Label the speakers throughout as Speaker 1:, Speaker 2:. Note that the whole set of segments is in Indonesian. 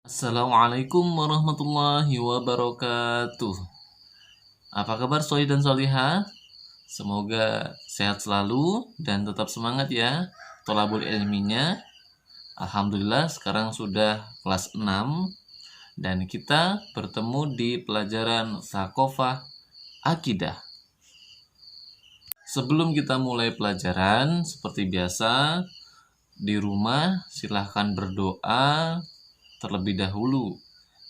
Speaker 1: Assalamualaikum warahmatullahi wabarakatuh. Apa kabar Soli dan Soliha? Semoga sehat selalu dan tetap semangat ya tolabul ilminya. Alhamdulillah sekarang sudah kelas 6 dan kita bertemu di pelajaran Sakofah Akidah. Sebelum kita mulai pelajaran, seperti biasa, di rumah silahkan berdoa terlebih dahulu.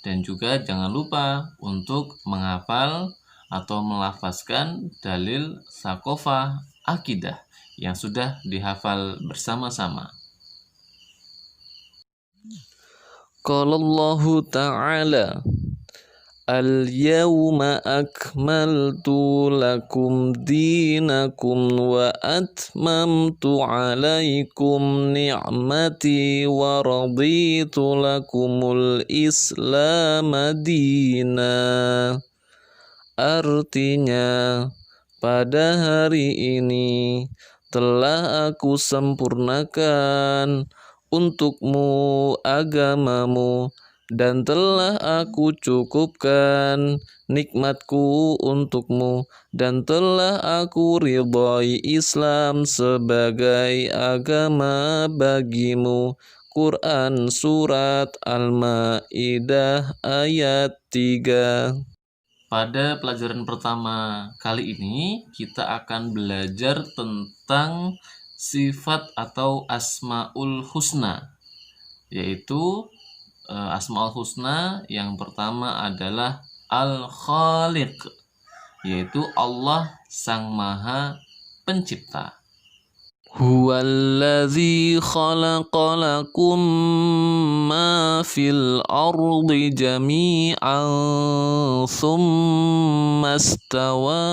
Speaker 1: Dan juga jangan lupa untuk menghafal atau melafazkan dalil Sakofah Akidah yang sudah dihafal bersama-sama. Qala Allah Ta'ala, Al-yawma akmaltu lakum dinakum wa atmamtu alaikum ni'mati wa raditu lakumul islam dina. Artinya, pada hari ini telah aku sempurnakan untukmu agamamu dan telah aku cukupkan nikmatku untukmu dan telah aku ridhai Islam sebagai agama bagimu. Quran Surat Al-Ma'idah ayat 3. Pada pelajaran pertama kali ini kita akan belajar tentang sifat atau Asmaul Husna, yaitu Asmaul Husna yang pertama adalah Al-Khaliq, yaitu Allah Sang Maha Pencipta. Huwallazi khalaqa lakum ma fil ardi jami'an thumma istawa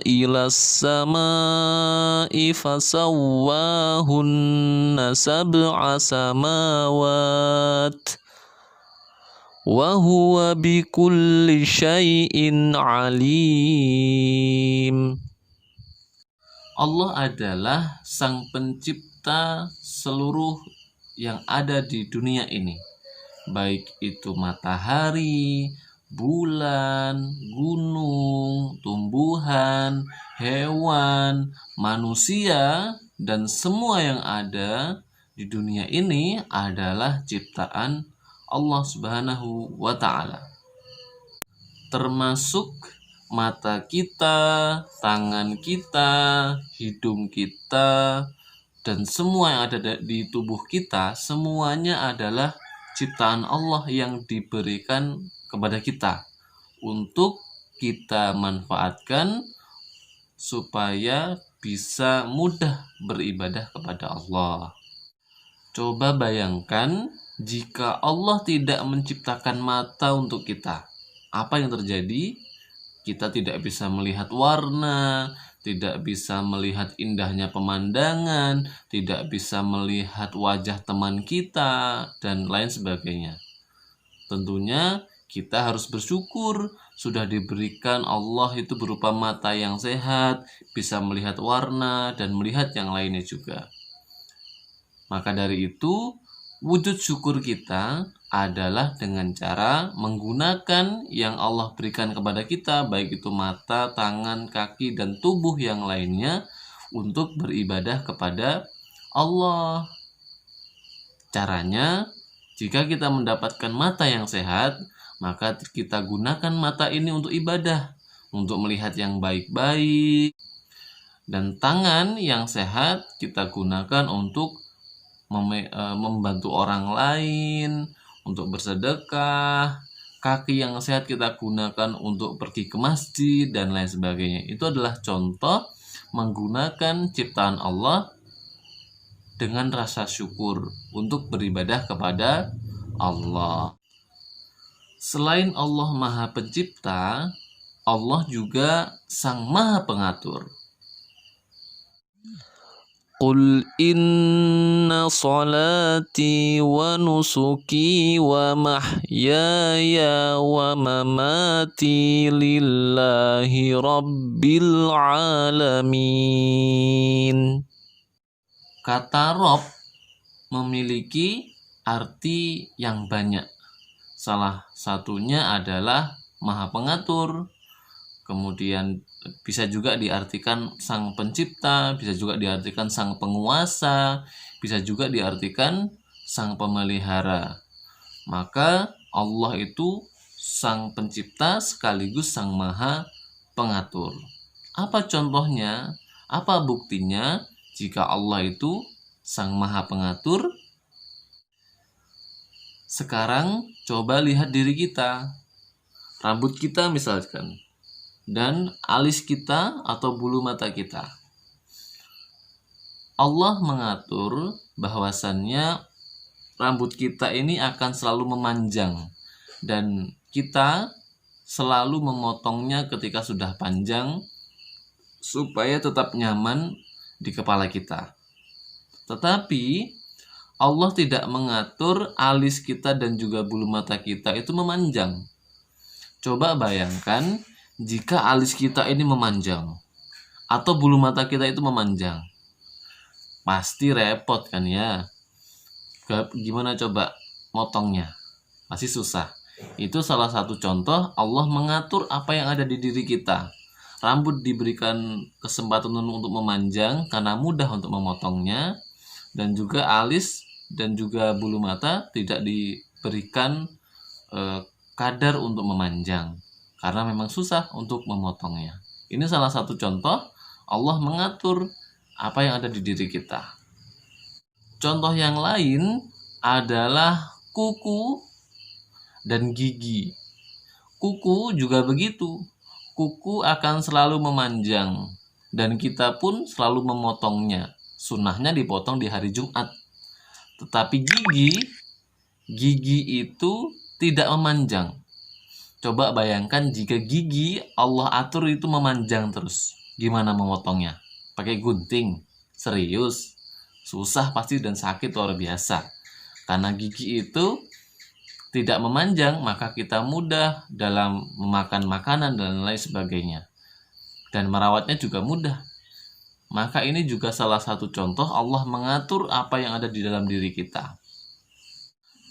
Speaker 1: ilas samai fasawwahunna sab'a samawat wa huwa bikulli syai'in alim. Allah adalah Sang Pencipta seluruh yang ada di dunia ini, baik itu matahari, bulan, gunung, tumbuhan, hewan, manusia, dan semua yang ada di dunia ini adalah ciptaan Allah Subhanahu wa Ta'ala, termasuk mata kita, tangan kita, hidung kita, dan semua yang ada di tubuh kita, semuanya adalah ciptaan Allah yang diberikan kepada kita untuk kita manfaatkan supaya bisa mudah beribadah kepada Allah. Coba bayangkan jika Allah tidak menciptakan mata untuk kita, apa yang terjadi? Kita tidak bisa melihat warna, tidak bisa melihat indahnya pemandangan, tidak bisa melihat wajah teman kita, dan lain sebagainya. Tentunya kita harus bersyukur sudah diberikan Allah itu berupa mata yang sehat, bisa melihat warna, dan melihat yang lainnya juga. Maka dari itu, wujud syukur kita adalah dengan cara menggunakan yang Allah berikan kepada kita, baik itu mata, tangan, kaki, dan tubuh yang lainnya untuk beribadah kepada Allah. Caranya, jika kita mendapatkan mata yang sehat, maka kita gunakan mata ini untuk ibadah, untuk melihat yang baik-baik. Dan tangan yang sehat kita gunakan untuk membantu orang lain, untuk bersedekah. Kaki yang sehat kita gunakan untuk pergi ke masjid dan lain sebagainya. Itu adalah contoh menggunakan ciptaan Allah dengan rasa syukur untuk beribadah kepada Allah. Selain Allah Maha Pencipta, Allah juga Sang Maha Pengatur. Qul inna salati wa nusuki wa mahyaya wa mamati lillahi rabbil alamin. Kata Rob memiliki arti yang banyak. Salah satunya adalah Maha Pengatur, kemudian bisa juga diartikan Sang Pencipta, bisa juga diartikan Sang Penguasa, bisa juga diartikan Sang Pemelihara. Maka Allah itu Sang Pencipta sekaligus Sang Maha Pengatur. Apa contohnya? Apa buktinya jika Allah itu Sang Maha Pengatur? Sekarang coba lihat diri kita. Rambut kita misalkan, dan alis kita atau bulu mata kita. Allah mengatur bahwasannya rambut kita ini akan selalu memanjang, dan kita selalu memotongnya ketika sudah panjang supaya tetap nyaman di kepala kita. Tetapi Allah tidak mengatur alis kita dan juga bulu mata kita itu memanjang. Coba bayangkan jika alis kita ini memanjang atau bulu mata kita itu memanjang. Pasti repot kan ya? Gimana coba motongnya? Pasti susah. Itu salah satu contoh Allah mengatur apa yang ada di diri kita. Rambut diberikan kesempatan untuk memanjang karena mudah untuk memotongnya, dan juga alis dan juga bulu mata tidak diberikan kadar untuk memanjang karena memang susah untuk memotongnya. Ini salah satu contoh Allah mengatur apa yang ada di diri kita. Contoh yang lain adalah kuku dan gigi. Kuku juga begitu. Kuku akan selalu memanjang dan kita pun selalu memotongnya. Sunnahnya dipotong di hari Jumat. Tetapi gigi itu tidak memanjang. Coba bayangkan jika gigi Allah atur itu memanjang terus. Gimana memotongnya? Pakai gunting? Serius? Susah pasti dan sakit luar biasa. Karena gigi itu tidak memanjang, maka kita mudah dalam memakan makanan dan lain sebagainya. Dan merawatnya juga mudah. Maka ini juga salah satu contoh Allah mengatur apa yang ada di dalam diri kita.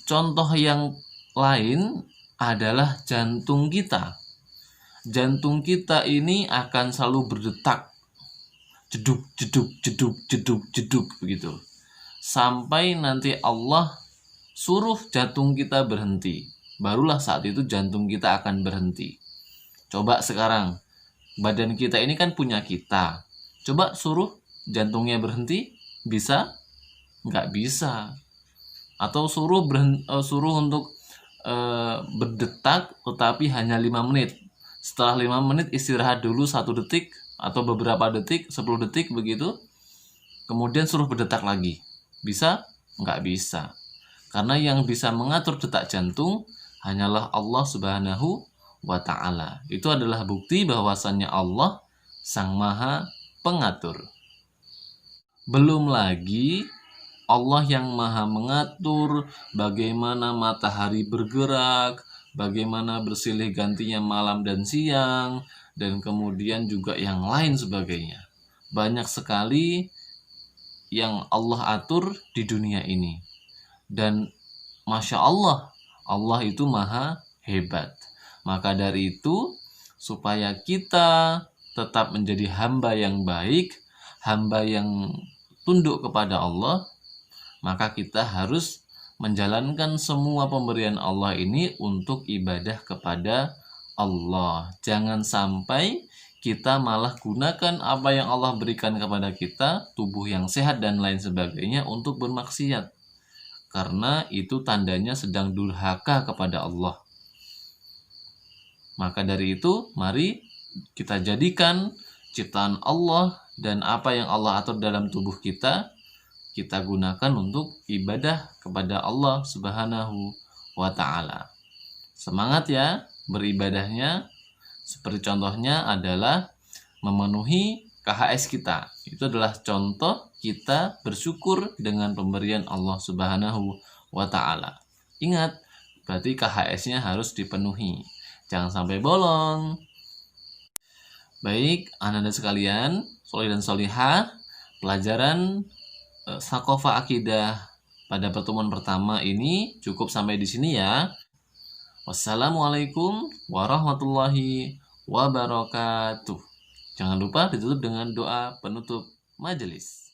Speaker 1: Contoh yang lain adalah jantung kita. Jantung kita ini akan selalu berdetak. Jeduk, jeduk, jeduk, jeduk, jeduk begitu. Sampai nanti Allah suruh jantung kita berhenti. Barulah saat itu jantung kita akan berhenti. Coba sekarang, badan kita ini kan punya kita. Coba suruh jantungnya berhenti, bisa? Nggak bisa. Atau suruh untuk berdetak tetapi hanya 5 menit. Setelah 5 menit istirahat dulu 1 detik atau beberapa detik, 10 detik begitu. Kemudian suruh berdetak lagi. Bisa? Nggak bisa. Karena yang bisa mengatur detak jantung hanyalah Allah Subhanahu wa ta'ala. Itu adalah bukti bahwasannya Allah Sang Maha Pengatur. Belum lagi Allah yang Maha mengatur bagaimana matahari bergerak, bagaimana bersilih gantinya malam dan siang, dan kemudian juga yang lain sebagainya. Banyak sekali yang Allah atur di dunia ini. Dan Masya Allah, Allah itu maha hebat. Maka dari itu, supaya kita tetap menjadi hamba yang baik, hamba yang tunduk kepada Allah, maka kita harus menjalankan semua pemberian Allah ini untuk ibadah kepada Allah. Jangan sampai kita malah gunakan apa yang Allah berikan kepada kita, tubuh yang sehat dan lain sebagainya, untuk bermaksiat. Karena itu tandanya sedang durhaka kepada Allah. Maka dari itu, mari kita jadikan ciptaan Allah dan apa yang Allah atur dalam tubuh kita gunakan untuk ibadah kepada Allah Subhanahu wa ta'ala. Semangat ya beribadahnya. Seperti contohnya adalah memenuhi KHS kita. Itu adalah contoh kita bersyukur dengan pemberian Allah Subhanahu wa ta'ala. Ingat, berarti KHS-nya harus dipenuhi. Jangan sampai bolong. Baik, anak-anak sekalian, solih dan solihah, pelajaran Sakofa Akidah pada pertemuan pertama ini cukup sampai di sini ya. Wassalamualaikum warahmatullahi wabarakatuh. Jangan lupa ditutup dengan doa penutup majelis.